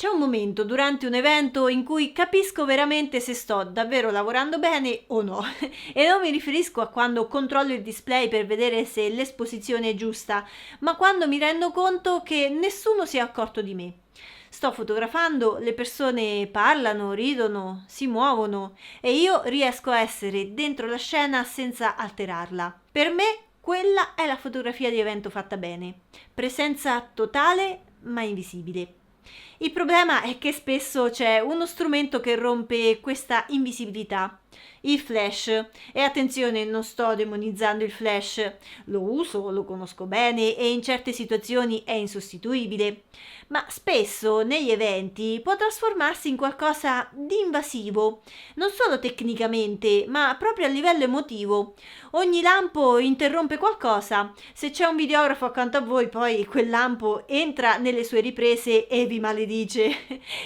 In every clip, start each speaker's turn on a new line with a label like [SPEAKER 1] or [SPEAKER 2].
[SPEAKER 1] C'è un momento durante un evento in cui capisco veramente se sto davvero lavorando bene o no e non mi riferisco a quando controllo il display per vedere se l'esposizione è giusta, ma quando mi rendo conto che nessuno si è accorto di me. Sto fotografando, le persone parlano, ridono, si muovono e io riesco a essere dentro la scena senza alterarla. Per me quella è la fotografia di evento fatta bene. Presenza totale ma invisibile. Il problema è che spesso c'è uno strumento che rompe questa invisibilità, il flash. E attenzione, non sto demonizzando il flash, lo uso, lo conosco bene e in certe situazioni è insostituibile, ma spesso negli eventi può trasformarsi in qualcosa di invasivo, non solo tecnicamente, ma proprio a livello emotivo. Ogni lampo interrompe qualcosa. Se c'è un videografo accanto a voi, poi quel lampo entra nelle sue riprese e vi maledice.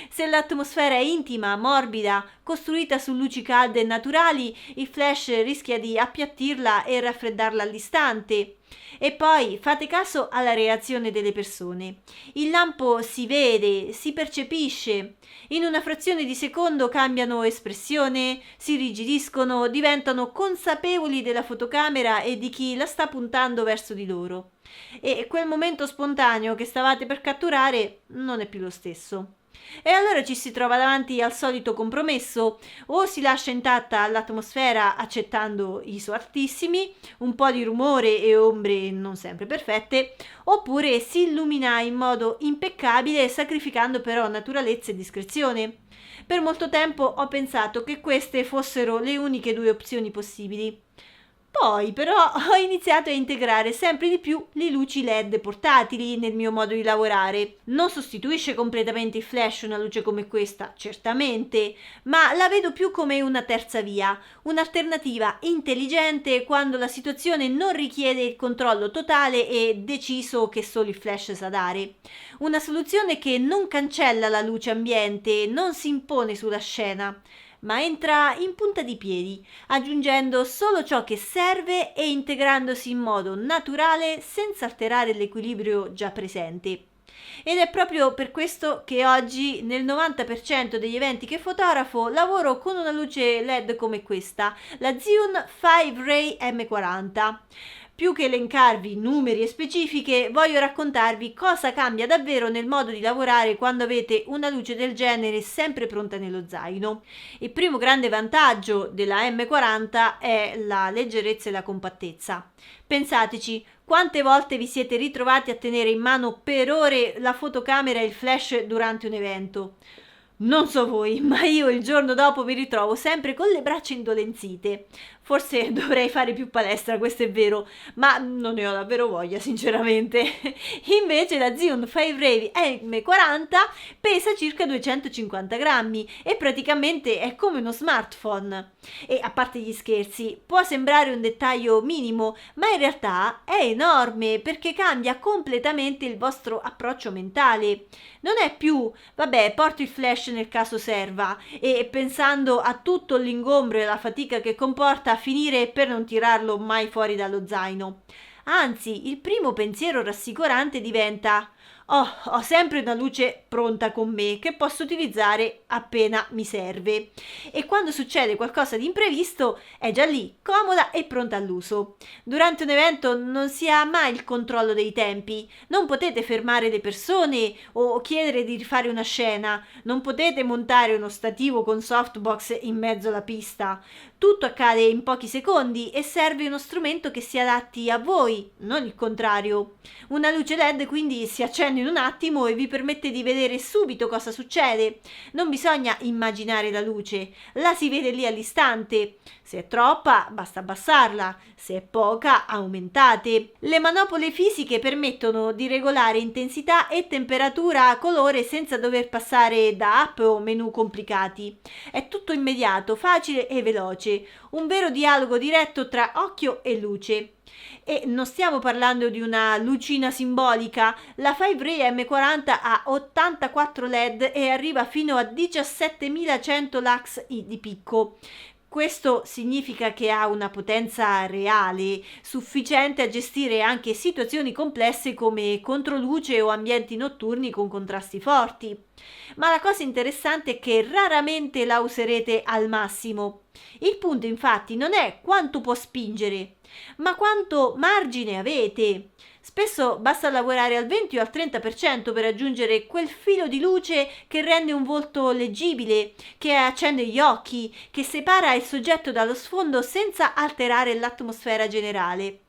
[SPEAKER 1] Se l'atmosfera è intima, morbida, costruita su luci calde e naturali, il flash rischia di appiattirla e raffreddarla all'istante. E poi fate caso alla reazione delle persone. Il lampo si vede, si percepisce. In una frazione di secondo cambiano espressione, si irrigidiscono, diventano consapevoli della fotocamera e di chi la sta puntando verso di loro. E quel momento spontaneo che stavate per catturare non è più lo stesso. E allora ci si trova davanti al solito compromesso: o si lascia intatta l'atmosfera accettando ISO altissimi, un po' di rumore e ombre non sempre perfette, oppure si illumina in modo impeccabile sacrificando però naturalezza e discrezione. Per molto tempo ho pensato che queste fossero le uniche due opzioni possibili. Poi però ho iniziato a integrare sempre di più le luci LED portatili nel mio modo di lavorare. Non sostituisce completamente il flash una luce come questa, certamente, ma la vedo più come una terza via, un'alternativa intelligente quando la situazione non richiede il controllo totale e deciso che solo il flash sa dare. Una soluzione che non cancella la luce ambiente, non si impone sulla scena, ma entra in punta di piedi, aggiungendo solo ciò che serve e integrandosi in modo naturale senza alterare l'equilibrio già presente. Ed è proprio per questo che oggi nel 90% degli eventi che fotografo lavoro con una luce LED come questa, la Zhiyun 5 Ray M40. Più che elencarvi numeri e specifiche, voglio raccontarvi cosa cambia davvero nel modo di lavorare quando avete una luce del genere sempre pronta nello zaino. Il primo grande vantaggio della M40 è la leggerezza e la compattezza. Pensateci, quante volte vi siete ritrovati a tenere in mano per ore la fotocamera e il flash durante un evento? Non so voi, ma io il giorno dopo mi ritrovo sempre con le braccia indolenzite. Forse dovrei fare più palestra, questo è vero, ma non ne ho davvero voglia, sinceramente. Invece la Zhiyun 5 Ray M40 pesa circa 250 grammi e praticamente è come uno smartphone. E a parte gli scherzi, può sembrare un dettaglio minimo, ma in realtà è enorme perché cambia completamente il vostro approccio mentale. Non è più, vabbè, porto il flash nel caso serva, e pensando a tutto l'ingombro e la fatica che comporta finire per non tirarlo mai fuori dallo zaino. Anzi, il primo pensiero rassicurante diventa: oh, ho sempre una luce pronta con me che posso utilizzare appena mi serve. E quando succede qualcosa di imprevisto è già lì, comoda e pronta all'uso. Durante un evento non si ha mai il controllo dei tempi, non potete fermare le persone o chiedere di rifare una scena, non potete montare uno stativo con softbox in mezzo alla pista. Tutto accade in pochi secondi e serve uno strumento che si adatti a voi, non il contrario. Una luce LED quindi si accende in un attimo e vi permette di vedere subito cosa succede. Non bisogna immaginare la luce, la si vede lì all'istante. Se è troppa, basta abbassarla, se è poca, aumentate. Le manopole fisiche permettono di regolare intensità e temperatura a colore senza dover passare da app o menu complicati. È tutto immediato, facile e veloce, un vero dialogo diretto tra occhio e luce. E non stiamo parlando di una lucina simbolica, la 5 Ray M40 ha 84 LED e arriva fino a 17.100 lux di picco. Questo significa che ha una potenza reale, sufficiente a gestire anche situazioni complesse come controluce o ambienti notturni con contrasti forti. Ma la cosa interessante è che raramente la userete al massimo. Il punto infatti non è quanto può spingere, ma quanto margine avete. Spesso basta lavorare al 20 o al 30% per raggiungere quel filo di luce che rende un volto leggibile, che accende gli occhi, che separa il soggetto dallo sfondo senza alterare l'atmosfera generale.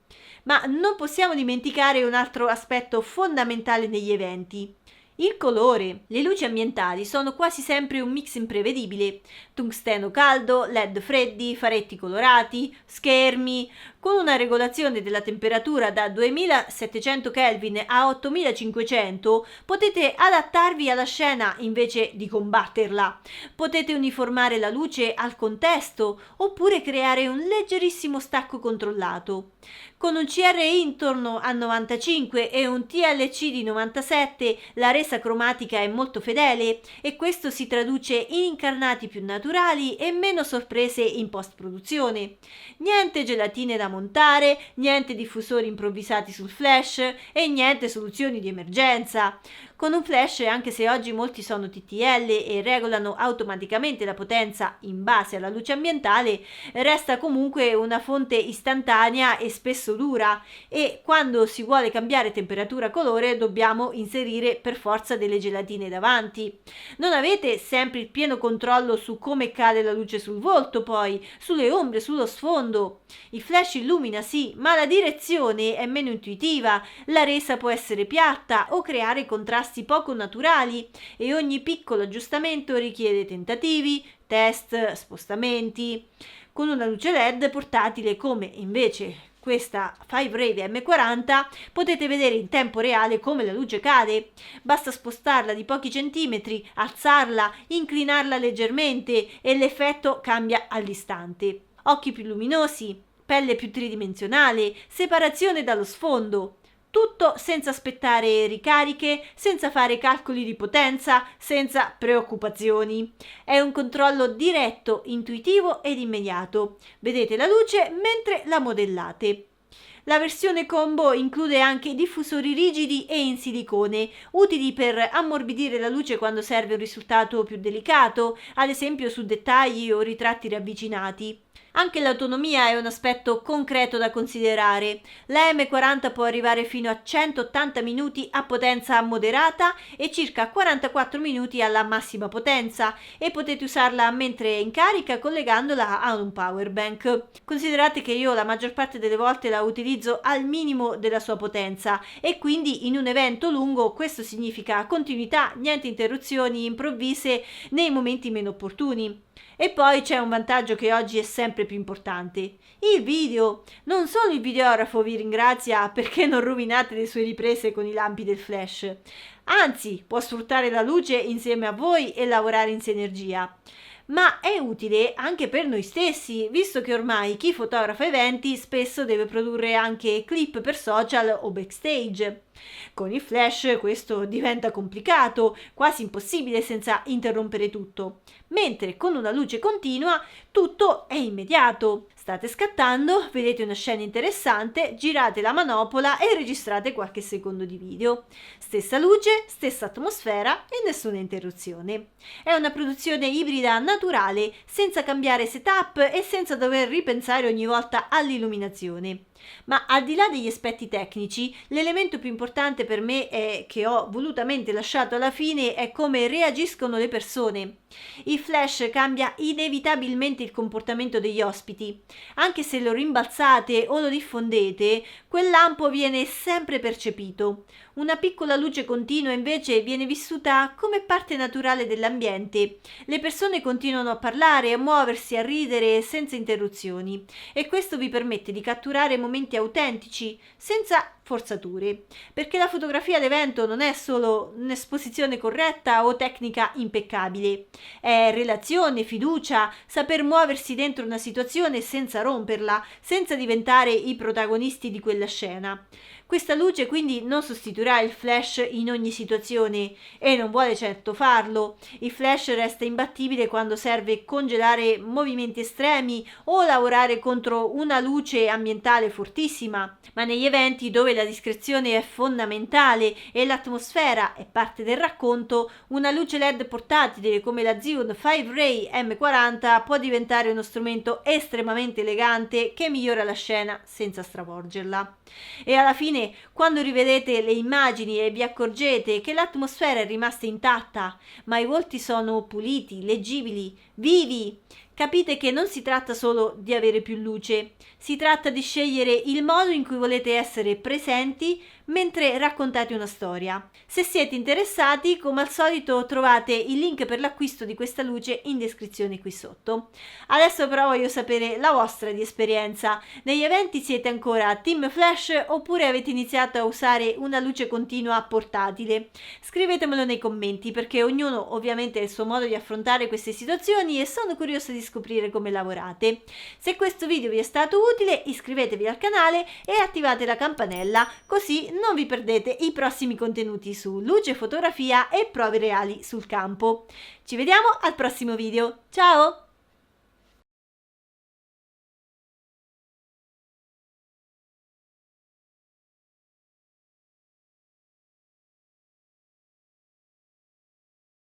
[SPEAKER 1] Ma non possiamo dimenticare un altro aspetto fondamentale negli eventi. Il colore. Le luci ambientali sono quasi sempre un mix imprevedibile. Tungsteno caldo, LED freddi, faretti colorati, schermi. Con una regolazione della temperatura da 2700 Kelvin a 8500 potete adattarvi alla scena invece di combatterla. Potete uniformare la luce al contesto oppure creare un leggerissimo stacco controllato. Con un CRI intorno a 95 e un TLC di 97 la resa cromatica è molto fedele e questo si traduce in incarnati più naturali e meno sorprese in post-produzione. Niente gelatine da montare, niente diffusori improvvisati sul flash e niente soluzioni di emergenza. Con un flash, anche se oggi molti sono TTL e regolano automaticamente la potenza in base alla luce ambientale, resta comunque una fonte istantanea e spesso dura e quando si vuole cambiare temperatura-colore dobbiamo inserire per forza delle gelatine davanti. Non avete sempre il pieno controllo su come cade la luce sul volto, poi, sulle ombre, sullo sfondo. Il flash illumina sì, ma la direzione è meno intuitiva, la resa può essere piatta o creare contrasti poco naturali e ogni piccolo aggiustamento richiede tentativi, test, spostamenti. Con una luce LED portatile come invece questa 5-Rave M40 potete vedere in tempo reale come la luce cade. Basta spostarla di pochi centimetri, alzarla, inclinarla leggermente e l'effetto cambia all'istante. Occhi più luminosi, pelle più tridimensionale, separazione dallo sfondo. Tutto senza aspettare ricariche, senza fare calcoli di potenza, senza preoccupazioni. È un controllo diretto, intuitivo ed immediato. Vedete la luce mentre la modellate. La versione combo include anche diffusori rigidi e in silicone, utili per ammorbidire la luce quando serve un risultato più delicato, ad esempio su dettagli o ritratti ravvicinati. Anche l'autonomia è un aspetto concreto da considerare. La M40 può arrivare fino a 180 minuti a potenza moderata e circa 44 minuti alla massima potenza e potete usarla mentre è in carica collegandola a un power bank. Considerate che io la maggior parte delle volte la utilizzo al minimo della sua potenza e quindi in un evento lungo questo significa continuità, niente interruzioni improvvise nei momenti meno opportuni. E poi c'è un vantaggio che oggi è sempre più importante: il video. Non solo il videografo vi ringrazia perché non rovinate le sue riprese con i lampi del flash, anzi può sfruttare la luce insieme a voi e lavorare in sinergia. Ma è utile anche per noi stessi, visto che ormai chi fotografa eventi spesso deve produrre anche clip per social o backstage. Con il flash questo diventa complicato, quasi impossibile senza interrompere tutto, mentre con una luce continua tutto è immediato. State scattando, vedete una scena interessante, girate la manopola e registrate qualche secondo di video. Stessa luce, stessa atmosfera e nessuna interruzione. È una produzione ibrida naturale, senza cambiare setup e senza dover ripensare ogni volta all'illuminazione. Ma al di là degli aspetti tecnici, l'elemento più importante per me è che ho volutamente lasciato alla fine è come reagiscono le persone. Il flash cambia inevitabilmente il comportamento degli ospiti. Anche se lo rimbalzate o lo diffondete, quel lampo viene sempre percepito. Una piccola luce continua invece viene vissuta come parte naturale dell'ambiente. Le persone continuano a parlare, a muoversi, a ridere senza interruzioni e questo vi permette di catturare momenti autentici senza forzature, perché la fotografia d'evento non è solo un'esposizione corretta o tecnica impeccabile, è relazione, fiducia, saper muoversi dentro una situazione senza romperla, senza diventare i protagonisti di quella scena. Questa luce quindi non sostituirà il flash in ogni situazione e non vuole certo farlo. Il flash resta imbattibile quando serve congelare movimenti estremi o lavorare contro una luce ambientale fortissima, ma negli eventi dove la discrezione è fondamentale e l'atmosfera è parte del racconto, una luce LED portatile come la Zhiyun 5 Ray M40 può diventare uno strumento estremamente elegante che migliora la scena senza stravolgerla. E alla fine, quando rivedete le immagini e vi accorgete che l'atmosfera è rimasta intatta, ma i volti sono puliti, leggibili, vivi, capite che non si tratta solo di avere più luce, si tratta di scegliere il modo in cui volete essere presenti mentre raccontate una storia. Se siete interessati, come al solito trovate il link per l'acquisto di questa luce in descrizione qui sotto. Adesso però voglio sapere la vostra di esperienza. Negli eventi siete ancora team flash oppure avete iniziato a usare una luce continua portatile? Scrivetemelo nei commenti, perché ognuno ovviamente ha il suo modo di affrontare queste situazioni e sono curiosa di scoprire come lavorate. Se questo video vi è stato utile, iscrivetevi al canale e attivate la campanella, così non vi perdete i prossimi contenuti su luce, fotografia e prove reali sul campo. Ci vediamo al prossimo video. Ciao!